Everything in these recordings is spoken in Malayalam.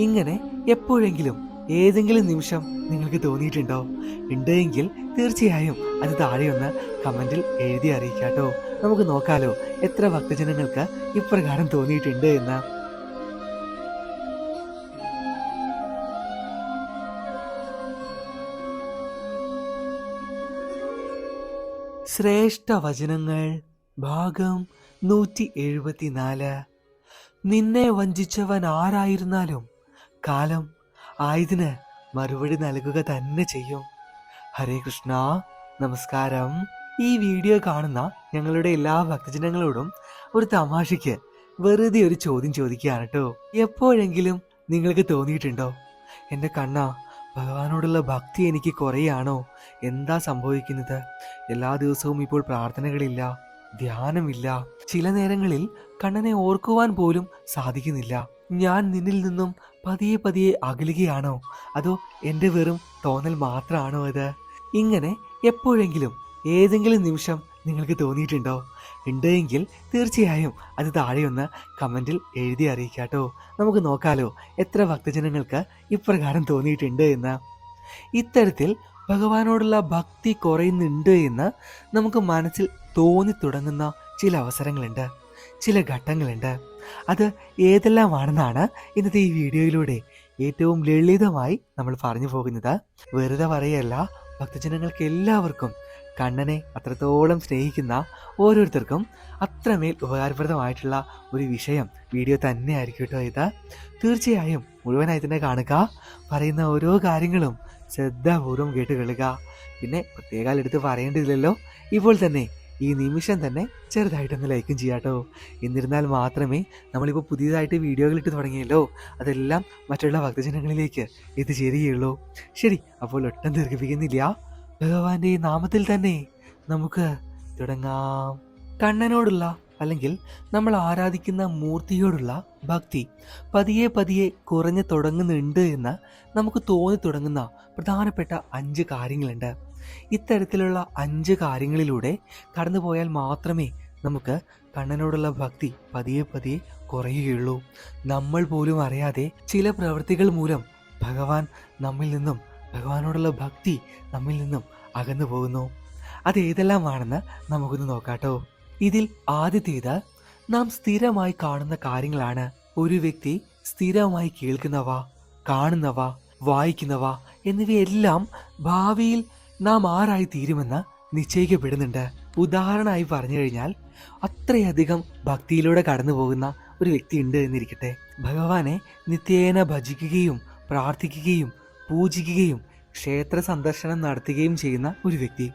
ഇങ്ങനെ എപ്പോഴെങ്കിലും ഏതെങ്കിലും നിമിഷം നിങ്ങൾക്ക് തോന്നിയിട്ടുണ്ടോ? ഉണ്ടെങ്കിൽ തീർച്ചയായും അത് താഴെയൊന്ന് കമന്റിൽ എഴുതി അറിയിക്കാട്ടോ. നമുക്ക് നോക്കാലോ എത്ര ഭക്തജനങ്ങൾക്ക് ഇപ്രകാരം തോന്നിയിട്ടുണ്ട് എന്ന്. ശ്രേഷ്ഠ വചനങ്ങൾ ഭാഗം 174. നിന്നെ വഞ്ചിച്ചവൻ ആരായിരുന്നാലും കാലം ആയതിന് മറുപടി നൽകുക തന്നെ ചെയ്യും. ഹരേ കൃഷ്ണ. നമസ്കാരം. ഈ വീഡിയോ കാണുന്ന ഞങ്ങളുടെ എല്ലാ ഭക്തജനങ്ങളോടും ഒരു തമാശയ്ക്ക് വെറുതെ ഒരു ചോദ്യം ചോദിക്കുകയാണ് കേട്ടോ. എപ്പോഴെങ്കിലും നിങ്ങൾക്ക് തോന്നിയിട്ടുണ്ടോ, എൻ്റെ കണ്ണ ഭഗവാനോടുള്ള ഭക്തി എനിക്ക് കുറയാണോ? എന്താ സംഭവിക്കുന്നത്? എല്ലാ ദിവസവും ഇപ്പോൾ പ്രാർത്ഥനകളില്ല, ധ്യാനമില്ല, ചില നേരങ്ങളിൽ കണ്ണനെ ഓർക്കുവാൻ പോലും സാധിക്കുന്നില്ല. ഞാൻ നിന്നിൽ നിന്നും പതിയെ പതിയെ അകലുകയാണോ, അതോ എൻ്റെ വെറും തോന്നൽ മാത്രമാണോ അത്? ഇങ്ങനെ എപ്പോഴെങ്കിലും ഏതെങ്കിലും നിമിഷം നിങ്ങൾക്ക് തോന്നിയിട്ടുണ്ടോ? ഉണ്ടെങ്കിൽ തീർച്ചയായും അത് താഴെയൊന്ന് കമന്റിൽ എഴുതി അറിയിക്കാട്ടോ. നമുക്ക് നോക്കാലോ എത്ര ഭക്തജനങ്ങൾക്ക് ഇപ്രകാരം തോന്നിയിട്ടുണ്ട് എന്ന്. ഇത്തരത്തിൽ ഭഗവാനോടുള്ള ഭക്തി കുറയുന്നുണ്ട് എന്ന് നമുക്ക് മനസ്സിൽ തോന്നി തുടങ്ങുന്ന ചില അവസരങ്ങളുണ്ട്, ചില ഘട്ടങ്ങളുണ്ട്. അത് ഏതെല്ലാമാണെന്നാണ് ഇന്നത്തെ ഈ വീഡിയോയിലൂടെ ഏറ്റവും ലളിതമായി നമ്മൾ പറഞ്ഞു പോകുന്നത്. വെറുതെ പറയല്ല, ഭക്തജനങ്ങൾക്ക് എല്ലാവർക്കും കണ്ണനെ അത്രത്തോളം സ്നേഹിക്കുന്ന ഓരോരുത്തർക്കും അത്രമേൽ ഉപകാരപ്രദമായിട്ടുള്ള ഒരു വിഷയം വീഡിയോ തന്നെ ആയിരിക്കും കേട്ടോ ഇത്. തീർച്ചയായും മുഴുവനായി തന്നെ കാണുക. പറയുന്ന ഓരോ കാര്യങ്ങളും ശ്രദ്ധാപൂർവം കേട്ട് കേൾക്കുക. പിന്നെ പ്രത്യേകം എടുത്ത് പറയേണ്ടതില്ലല്ലോ, ഇപ്പോൾ തന്നെ ഈ നിമിഷം തന്നെ ചെറുതായിട്ടൊന്ന് ലൈക്കും ചെയ്യാട്ടോ. എന്നിരുന്നാൽ മാത്രമേ നമ്മളിപ്പോൾ പുതിയതായിട്ട് വീഡിയോകൾ ഇട്ട് തുടങ്ങിയല്ലോ, അതെല്ലാം മറ്റുള്ള ഭക്തജനങ്ങളിലേക്ക് എത്തിച്ചേരുകയുള്ളൂ. ശരി, അപ്പോൾ ഒട്ടും ദീർഘിപ്പിക്കുന്നില്ല, ഭഗവാന്റെ നാമത്തിൽ തന്നെ നമുക്ക് തുടങ്ങാം. കണ്ണനോടുള്ള അല്ലെങ്കിൽ നമ്മൾ ആരാധിക്കുന്ന മൂർത്തിയോടുള്ള ഭക്തി പതിയെ പതിയെ കുറഞ്ഞു തുടങ്ങുന്നുണ്ട് എന്ന് നമുക്ക് തോന്നി തുടങ്ങുന്ന പ്രധാനപ്പെട്ട 5 കാര്യങ്ങളുണ്ട്. ഇത്തരത്തിലുള്ള 5 കാര്യങ്ങളിലൂടെ കടന്നുപോയാൽ മാത്രമേ നമുക്ക് കണ്ണനോടുള്ള ഭക്തി പതിയെ പതിയെ കുറയുകയുള്ളൂ. നമ്മൾ പോലും അറിയാതെ ചില പ്രവൃത്തികൾ മൂലം ഭഗവാനോടുള്ള ഭക്തി നമ്മിൽ നിന്നും അകന്നു പോകുന്നു. അതേതെല്ലാമാണെന്ന് നമുക്കൊന്ന് നോക്കാട്ടോ. ഇതിൽ ആദ്യത്തേത് നാം സ്ഥിരമായി കാണുന്ന കാര്യങ്ങളാണ്. ഒരു വ്യക്തി സ്ഥിരമായി കേൾക്കുന്നവ, കാണുന്നവ, വായിക്കുന്നവ എന്നിവയെല്ലാം ഭാവിയിൽ നാം ആരായി തീരുമെന്ന് നിശ്ചയിക്കപ്പെടുന്നുണ്ട്. ഉദാഹരണമായി പറഞ്ഞു കഴിഞ്ഞാൽ, അത്രയധികം ഭക്തിയിലൂടെ കടന്നു പോകുന്ന ഒരു വ്യക്തി ഉണ്ട് എന്നിരിക്കട്ടെ. ഭഗവാനെ നിത്യേന ഭജിക്കുകയും പ്രാർത്ഥിക്കുകയും പൂജിക്കുകയും ക്ഷേത്ര സന്ദർശനം നടത്തുകയും ചെയ്യുന്ന ഒരു വ്യക്തി.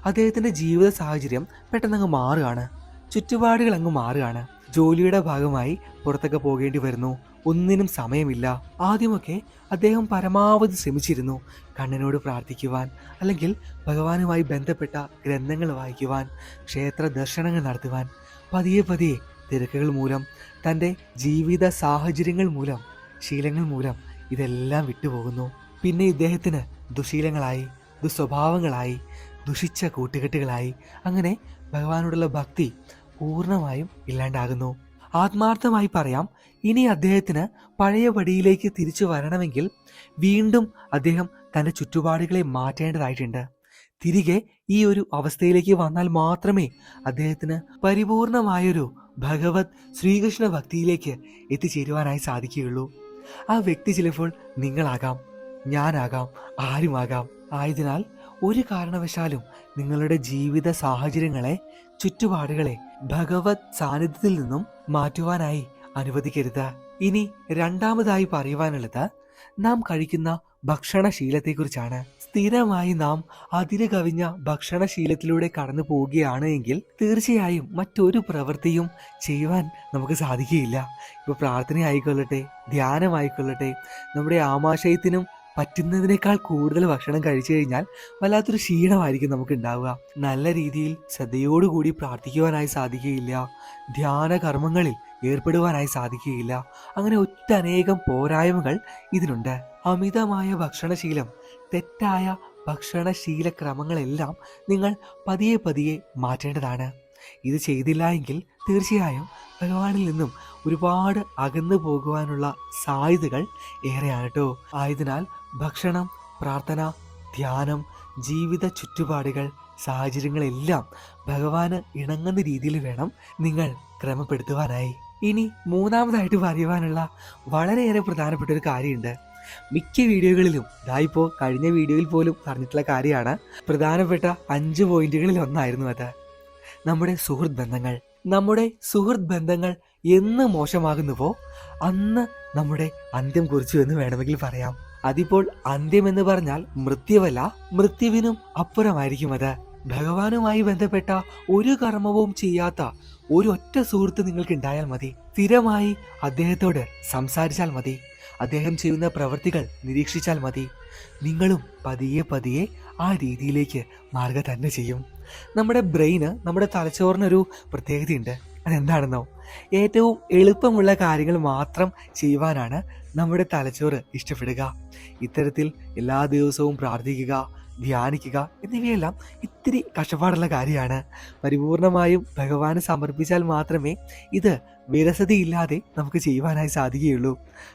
അദ്ദേഹത്തിന്റെ ജീവിത സാഹചര്യം പെട്ടെന്നങ്ങ് മാറുകയാണ്, ചുറ്റുപാടുകൾ അങ്ങ് മാറുകയാണ്. ജോലിയുടെ ഭാഗമായി പുറത്തൊക്കെ പോകേണ്ടി വരുന്നു, ഒന്നിനും സമയമില്ല. ആദ്യമൊക്കെ അദ്ദേഹം പരമാവധി ശ്രമിച്ചിരുന്നു കണ്ണനോട് പ്രാർത്ഥിക്കുവാൻ, അല്ലെങ്കിൽ ഭഗവാനുമായി ബന്ധപ്പെട്ട ഗ്രന്ഥങ്ങൾ വായിക്കുവാൻ, ക്ഷേത്ര ദർശനങ്ങൾ നടത്തുവാൻ. പതിയെ പതിയെ തിരക്കുകൾ മൂലം, തൻ്റെ ജീവിത സാഹചര്യങ്ങൾ മൂലം, ശീലങ്ങൾ മൂലം ഇതെല്ലാം വിട്ടുപോകുന്നു. പിന്നെ ഇദ്ദേഹത്തിന് ദുശീലങ്ങളായി, ദുസ്വഭാവങ്ങളായി, ദുഷിച്ച കൂട്ടുകെട്ടുകളായി, അങ്ങനെ ഭഗവാനോടുള്ള ഭക്തി പൂർണ്ണമായും ഇല്ലാണ്ടാകുന്നു. ആത്മാർത്ഥമായി പറയാം, ഇനി അദ്ദേഹത്തിന് പഴയ പടിയിലേക്ക് തിരിച്ചു വരണമെങ്കിൽ വീണ്ടും അദ്ദേഹം തൻ്റെ ചുറ്റുപാടുകളെ മാറ്റേണ്ടതായിട്ടുണ്ട്. തിരികെ ഈ ഒരു അവസ്ഥയിലേക്ക് വന്നാൽ മാത്രമേ അദ്ദേഹത്തിന് പരിപൂർണമായൊരു ഭഗവത് ശ്രീകൃഷ്ണ ഭക്തിയിലേക്ക് എത്തിച്ചേരുവാനായി സാധിക്കുകയുള്ളൂ. ആ വ്യക്തി ചിലപ്പോൾ നിങ്ങളാകാം, ഞാനാകാം, ആരുമാകാം. ആയതിനാൽ ഒരു കാരണവശാലും നിങ്ങളുടെ ജീവിത സാഹചര്യങ്ങളെ, ചുറ്റുപാടുകളെ ഭഗവത് സാന്നിധ്യത്തിൽ നിന്നും മാറ്റുവാനായി അനുവദിക്കരുത്. ഇനി രണ്ടാമതായി പറയുവാനുള്ളത് നാം കഴിക്കുന്ന ഭക്ഷണശീലത്തെക്കുറിച്ചാണ്. സ്ഥിരമായി നാം അതിര് കവിഞ്ഞ ഭക്ഷണശീലത്തിലൂടെ കടന്നു പോവുകയാണ് എങ്കിൽ തീർച്ചയായും മറ്റൊരു പ്രവൃത്തിയും ചെയ്യുവാൻ നമുക്ക് സാധിക്കുകയില്ല. ഇപ്പോൾ പ്രാർത്ഥന ആയിക്കൊള്ളട്ടെ, ധ്യാനമായിക്കൊള്ളട്ടെ, നമ്മുടെ ആമാശയത്തിനും പറ്റുന്നതിനേക്കാൾ കൂടുതൽ ഭക്ഷണം കഴിച്ചു കഴിഞ്ഞാൽ വല്ലാത്തൊരു ക്ഷീണമായിരിക്കും നമുക്ക് ഉണ്ടാവുക. നല്ല രീതിയിൽ ശ്രദ്ധയോടുകൂടി പ്രാർത്ഥിക്കുവാനായി സാധിക്കുകയില്ല, ധ്യാന കർമ്മങ്ങളിൽ ഏർപ്പെടുവാനായി സാധിക്കുകയില്ല. അങ്ങനെ ഒട്ടനേകം പോരായ്മകൾ ഇതിനുണ്ട്. അമിതമായ ഭക്ഷണശീലം, തെറ്റായ ഭക്ഷണശീലക്രമങ്ങളെല്ലാം നിങ്ങൾ പതിയെ പതിയെ മാറ്റേണ്ടതാണ്. ഇത് ചെയ്തില്ല എങ്കിൽ തീർച്ചയായും ഭഗവാനിൽ നിന്നും ഒരുപാട് അകന്നു പോകുവാനുള്ള സാധ്യതകൾ ഏറെയാണ് കേട്ടോ. ആയതിനാൽ ഭക്ഷണം, പ്രാർത്ഥന, ധ്യാനം, ജീവിത ചുറ്റുപാടുകൾ, സാഹചര്യങ്ങളെല്ലാം ഭഗവാന് ഇണങ്ങുന്ന രീതിയിൽ വേണം നിങ്ങൾ ക്രമപ്പെടുത്തുവാനായി. ഇനി മൂന്നാമതായിട്ട് പറയുവാനുള്ള വളരെയേറെ പ്രധാനപ്പെട്ട ഒരു കാര്യമുണ്ട്. മിക്ക വീഡിയോകളിലും ഇപ്പോൾ കഴിഞ്ഞ വീഡിയോയിൽ പോലും പറഞ്ഞിട്ടുള്ള കാര്യമാണ്. പ്രധാനപ്പെട്ട 5 പോയിന്റുകളിൽ ഒന്നായിരുന്നു അത്. നമ്മുടെ സുഹൃത്ത് ബന്ധങ്ങൾ എന്ന് മോശമാകുന്നുവോ അന്ന് നമ്മുടെ അന്ത്യം കുറിച്ചു എന്ന് വേണമെങ്കിൽ പറയാം. അതിപ്പോൾ അന്ത്യം എന്ന് പറഞ്ഞാൽ മൃത്യുവല്ല, മൃത്യുവിനും അപ്പുറമായിരിക്കും അത്. ഭഗവാനുമായി ബന്ധപ്പെട്ട ഒരു കർമ്മവും ചെയ്യാത്ത ഒരു ഒറ്റ സുഹൃത്ത് നിങ്ങൾക്ക് ഉണ്ടായാൽ മതി. സ്ഥിരമായി അദ്ദേഹത്തോട് സംസാരിച്ചാൽ മതി, അദ്ദേഹം ചെയ്യുന്ന പ്രവൃത്തികൾ നിരീക്ഷിച്ചാൽ മതി. നിങ്ങളും പതിയെ ആ രീതിയിലേക്ക് മാറുക തന്നെ ചെയ്യും. നമ്മുടെ ബ്രെയിന്, നമ്മുടെ തലച്ചോറിനൊരു പ്രത്യേകതയുണ്ട്. അതെന്താണെന്നോ, ഏറ്റവും എളുപ്പമുള്ള കാര്യങ്ങൾ മാത്രം ചെയ്യുവാനാണ് നമ്മുടെ തലച്ചോറ് ഇഷ്ടപ്പെടുക. ഇത്തരത്തിൽ എല്ലാ ദിവസവും പ്രാർത്ഥിക്കുക, ധ്യാനിക്കുക എന്നിവയെല്ലാം ഇത്തിരി കഷ്ടപ്പാടുള്ള കാര്യമാണ്. പരിപൂർണമായും ഭഗവാന് സമർപ്പിച്ചാൽ മാത്രമേ ഇത് വിരസതയില്ലാതെ നമുക്ക് ചെയ്യുവാനായി സാധിക്കുകയുള്ളൂ.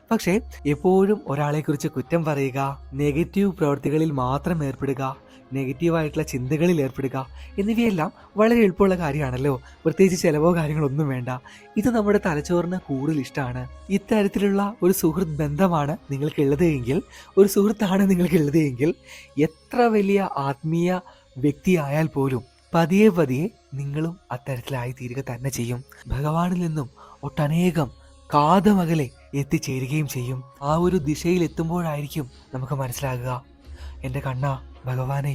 പക്ഷേ എപ്പോഴും ഒരാളെക്കുറിച്ച് കുറ്റം പറയുക, നെഗറ്റീവ് പ്രവൃത്തികളിൽ മാത്രം ഏർപ്പെടുക, നെഗറ്റീവായിട്ടുള്ള ചിന്തകളിൽ ഏർപ്പെടുക എന്നിവയെല്ലാം വളരെ എളുപ്പമുള്ള കാര്യമാണല്ലോ. പ്രത്യേകിച്ച് ചിലവോ കാര്യങ്ങളൊന്നും വേണ്ട. ഇത് നമ്മുടെ തലച്ചോറിന് കൂടുതൽ ഇഷ്ടമാണ്. ഇത്തരത്തിലുള്ള ഒരു സുഹൃത്ത് ബന്ധമാണ് നിങ്ങൾക്കുള്ളത് എങ്കിൽ, ഒരു സുഹൃത്താണ് നിങ്ങൾക്കുള്ളത് എങ്കിൽ, എത്ര വലിയ ആത്മീയ വ്യക്തിയായാൽ പോലും പതിയെ നിങ്ങളും അത്തരത്തിലായി തീരുക തന്നെ ചെയ്യും. ഭഗവാനിൽ നിന്നും ഒട്ടനേകം കാതമകലെ എത്തിച്ചേരുകയും ചെയ്യും. ആ ഒരു ദിശയിൽ എത്തുമ്പോഴായിരിക്കും നമുക്ക് മനസ്സിലാകുക, എൻ്റെ കണ്ണാ, ഭഗവാനെ,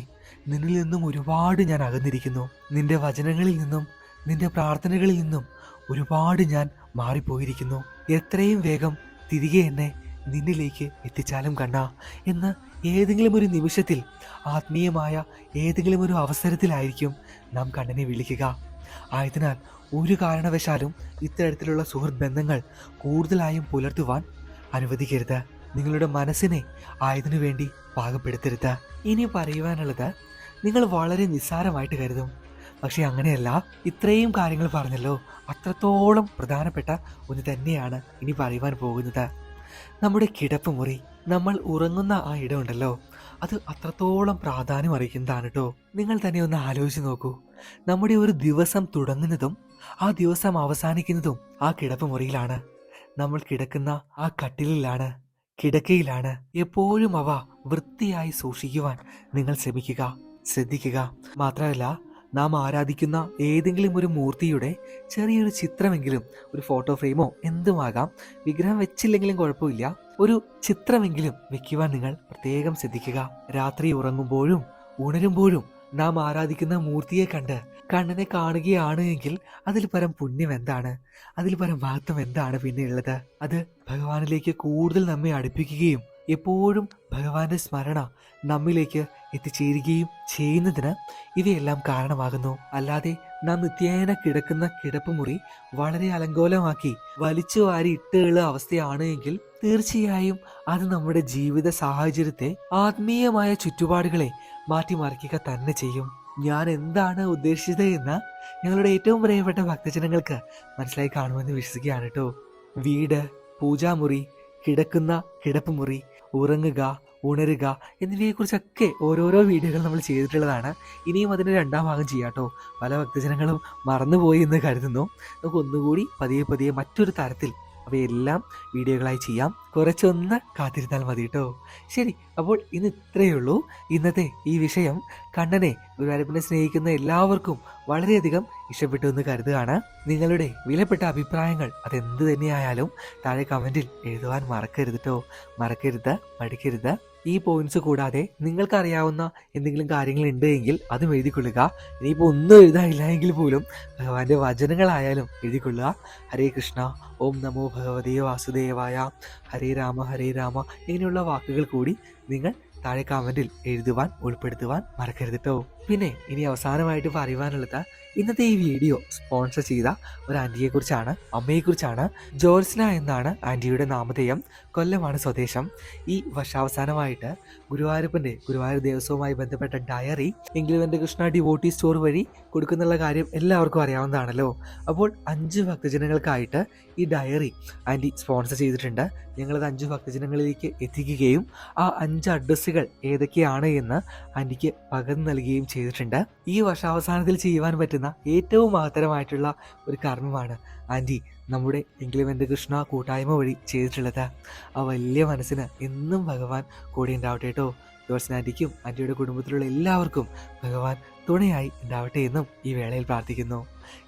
നിന്നിൽ നിന്നും ഒരുപാട് ഞാൻ അകന്നിരിക്കുന്നു. നിന്റെ വചനങ്ങളിൽ നിന്നും നിന്റെ പ്രാർത്ഥനകളിൽ നിന്നും ഒരുപാട് ഞാൻ മാറിപ്പോയിരിക്കുന്നു. എത്രയും വേഗം തിരികെ എന്നെ നിന്നിലേക്ക് എത്തിച്ചാലും കണ്ണാ എന്ന് ഏതെങ്കിലും ഒരു നിമിഷത്തിൽ, ആത്മീയമായ ഏതെങ്കിലും ഒരു അവസരത്തിലായിരിക്കും നാം കണ്ണനെ വിളിക്കുക. ആയതിനാൽ ഒരു കാരണവശാലും ഇത്തരത്തിലുള്ള സുഹൃത്ത് ബന്ധങ്ങൾ കൂടുതലായും പുലർത്തുവാൻ അനുവദിക്കരുത്. നിങ്ങളുടെ മനസ്സിനെ ആയതിനു വേണ്ടി പാകപ്പെടുത്തരുത്. ഇനി പറയുവാനുള്ളത്, നിങ്ങൾ വളരെ നിസ്സാരമായിട്ട് കരുതും. പക്ഷെ അങ്ങനെയല്ല. ഇത്രയും കാര്യങ്ങൾ പറഞ്ഞല്ലോ, അത്രത്തോളം പ്രധാനപ്പെട്ട ഒന്ന് തന്നെയാണ് ഇനി പറയുവാൻ പോകുന്നത്. നമ്മുടെ കിടപ്പുമുറി, നമ്മൾ ഉറങ്ങുന്ന ആ ഇടമുണ്ടല്ലോ, അത് അത്രത്തോളം പ്രാധാന്യം അറിയിക്കുന്നതാണ് കേട്ടോ. നിങ്ങൾ തന്നെ ഒന്ന് ആലോചിച്ച് നോക്കൂ. നമ്മുടെ ഒരു ദിവസം തുടങ്ങുന്നതും ആ ദിവസം അവസാനിക്കുന്നതും ആ കിടപ്പുമുറിയിലാണ്. നമ്മൾ കിടക്കുന്ന ആ കട്ടിലിലാണ്, കിടക്കയിലാണ്. എപ്പോഴും അവ വൃത്തിയായി സൂക്ഷിക്കുവാൻ നിങ്ങൾ ശ്രദ്ധിക്കുക. മാത്രമല്ല, നാം ആരാധിക്കുന്ന ഏതെങ്കിലും ഒരു മൂർത്തിയുടെ ചെറിയൊരു ചിത്രമെങ്കിലും, ഒരു ഫോട്ടോ ഫ്രെയിമോ എന്തുമാകാം, വിഗ്രഹം വെച്ചില്ലെങ്കിലും കുഴപ്പമില്ല, ഒരു ചിത്രമെങ്കിലും വെക്കുവാൻ നിങ്ങൾ പ്രത്യേകം ശ്രദ്ധിക്കുക. രാത്രി ഉറങ്ങുമ്പോഴും ഉണരുമ്പോഴും നാം ആരാധിക്കുന്ന മൂർത്തിയെ കണ്ട് കണ്ണനെ കാണുകയാണ് എങ്കിൽ അതിൽ പരം പുണ്യം എന്താണ്, അതിൽ പരം മഹത്വം എന്താണ് പിന്നെ ഉള്ളത്? അത് ഭഗവാനിലേക്ക് കൂടുതൽ നമ്മെ അടുപ്പിക്കുകയും എപ്പോഴും ഭഗവാന്റെ സ്മരണ നമ്മിലേക്ക് എത്തിച്ചേരുകയും ചെയ്യുന്നതിന് ഇവയെല്ലാം കാരണമാകുന്നു. അല്ലാതെ നാം നിത്യേന കിടക്കുന്ന കിടപ്പുമുറി വളരെ അലങ്കോലമാക്കി വലിച്ചു വാരി ഇട്ടുള്ള അവസ്ഥയാണ് എങ്കിൽ തീർച്ചയായും അത് നമ്മുടെ ജീവിത സാഹചര്യത്തെ, ആത്മീയമായ ചുറ്റുപാടുകളെ മാറ്റിമറിക്കുക തന്നെ ചെയ്യും. ഞാൻ എന്താണ് ഉദ്ദേശിച്ചത് എന്ന് ഞങ്ങളുടെ ഏറ്റവും പ്രിയപ്പെട്ട ഭക്തജനങ്ങൾക്ക് മനസ്സിലായി കാണുമെന്ന് വിശ്വസിക്കുകയാണ് കേട്ടോ. വീട്, പൂജാമുറി, കിടക്കുന്ന കിടപ്പുമുറി, ഉറങ്ങുക, ഉണരുക എന്നിവയെക്കുറിച്ചൊക്കെ ഓരോരോ വീഡിയോകൾ നമ്മൾ ചെയ്തിട്ടുള്ളതാണ്. ഇനിയും അതിൻ്റെ 2ാം ഭാഗം ചെയ്യാം കേട്ടോ. പല ഭക്തജനങ്ങളും മറന്നുപോയി എന്ന് കരുതുന്നു. നമുക്ക് ഒന്നുകൂടി പതിയെ മറ്റൊരു തരത്തിൽ അവയെല്ലാം വീഡിയോകളായി ചെയ്യാം. കുറച്ചൊന്ന് കാത്തിരുന്നാൽ മതി കേട്ടോ. ശരി, അപ്പോൾ ഇന്ന് ഇത്രയേ ഉള്ളൂ. ഇന്നത്തെ ഈ വിഷയം കണ്ണനെ, ഗുരുവായൂരപ്പനെ സ്നേഹിക്കുന്ന എല്ലാവർക്കും വളരെയധികം ഇഷ്ടപ്പെട്ടു എന്ന് കരുതുകയാണ്. നിങ്ങളുടെ വിലപ്പെട്ട അഭിപ്രായങ്ങൾ അതെന്ത് തന്നെയായാലും താഴെ കമൻറ്റിൽ എഴുതുവാൻ മടിക്കരുത്. ഈ പോയിന്റ്സ് കൂടാതെ നിങ്ങൾക്കറിയാവുന്ന എന്തെങ്കിലും കാര്യങ്ങൾ ഉണ്ട് എങ്കിൽ അതും എഴുതിക്കൊള്ളുക. ഇനിയിപ്പോൾ ഒന്നും എഴുതാനില്ല എങ്കിൽ പോലും ഭഗവാന്റെ വചനങ്ങളായാലും എഴുതിക്കൊള്ളുക. ഹരേ കൃഷ്ണ, ഓം നമോ ഭഗവതേ വാസുദേവായ, ഹരേ രാമ ഇങ്ങനെയുള്ള വാക്കുകൾ കൂടി നിങ്ങൾ താഴെ കമന്റിൽ എഴുതുവാൻ ഉൾപ്പെടുത്തുവാൻ മറക്കരുത് കേട്ടോ. പിന്നെ ഇനി അവസാനമായിട്ട് പറയുവാനുള്ളത്, ഇന്നത്തെ ഈ വീഡിയോ സ്പോൺസർ ചെയ്ത ഒരു ആന്റിയെ കുറിച്ചാണ്, അമ്മയെ കുറിച്ചാണ്. ജോത്സ്ന എന്നാണ് ആന്റിയുടെ നാമധേയം. കൊല്ലമാണ് സ്വദേശം. ഈ വർഷാവസാനമായിട്ട് ഗുരുവായൂർ ദേവസ്വവുമായി ബന്ധപ്പെട്ട ഡയറി എങ്കിലുവെൻ്റെ കൃഷ്ണ ഡിവോട്ടി സ്റ്റോർ വഴി കൊടുക്കുന്നുള്ള കാര്യം എല്ലാവർക്കും അറിയാവുന്നതാണല്ലോ. അപ്പോൾ 5 ഭക്തജനങ്ങൾക്കായിട്ട് ഈ ഡയറി ആന്റി സ്പോൺസർ ചെയ്തിട്ടുണ്ട്. ഞങ്ങളത് 5 ഭക്തജനങ്ങളിലേക്ക് എത്തിക്കുകയും ആ 5 അഡ്രസ്സുകൾ ഏതൊക്കെയാണ് എന്ന് ആന്റിക്ക് പകർന്നു നൽകുകയും ചെയ്തിട്ടുണ്ട്. ഈ വർഷാവസാനത്തിൽ ചെയ്യുവാൻ പറ്റുന്ന ഏറ്റവും മഹത്തരമായിട്ടുള്ള ഒരു കർമ്മമാണ് ആന്റി നമ്മുടെ എങ്കിലും എൻ്റെ കൃഷ്ണ കൂട്ടായ്മ വഴി ചെയ്തിട്ടുള്ളത്. ആ വലിയ മനസ്സിന് എന്നും ഭഗവാൻ കൂടെ ഉണ്ടാവട്ടെ കേട്ടോ. ജോത്സ്ന ആന്റിക്കും ആന്റിയുടെ കുടുംബത്തിലുള്ള എല്ലാവർക്കും ഭഗവാൻ തുണയായി ഉണ്ടാവട്ടെ എന്നും ഈ വേളയിൽ പ്രാർത്ഥിക്കുന്നു.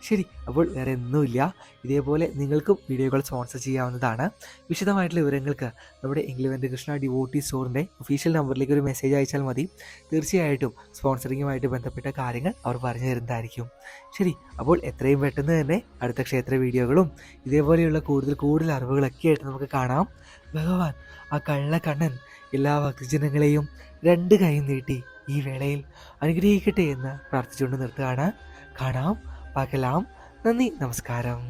ശരി, അപ്പോൾ വേറെ ഒന്നുമില്ല. ഇതേപോലെ നിങ്ങൾക്കും വീഡിയോകൾ സ്പോൺസർ ചെയ്യാവുന്നതാണ്. വിശദമായിട്ടുള്ള വിവരങ്ങൾക്ക് നമ്മുടെ എങ്കിലുവെൻ്റെ കൃഷ്ണ ഡിവോട്ടി സ്റ്റോറിൻ്റെ ഒഫീഷ്യൽ നമ്പറിലേക്ക് ഒരു മെസ്സേജ് അയച്ചാൽ മതി. തീർച്ചയായിട്ടും സ്പോൺസറിങ്ങുമായിട്ട് ബന്ധപ്പെട്ട കാര്യങ്ങൾ അവർ പറഞ്ഞു തരുന്നതായിരിക്കും. ശരി, അപ്പോൾ എത്രയും പെട്ടെന്ന് തന്നെ അടുത്ത ക്ഷേത്ര വീഡിയോകളും ഇതേപോലെയുള്ള കൂടുതൽ അറിവുകളൊക്കെ ആയിട്ട് നമുക്ക് കാണാം. ഭഗവാൻ ആ കള്ളക്കണ്ണൻ എല്ലാ ഭക്തജനങ്ങളെയും 2 കൈ നീട്ടി ഈ വേളയിൽ അനുഗ്രഹിക്കട്ടെ എന്ന് പ്രാർത്ഥിച്ചുകൊണ്ട് നിർത്തുകയാണ്. കാണാം, പാകലാം. നന്ദി, നമസ്കാരം.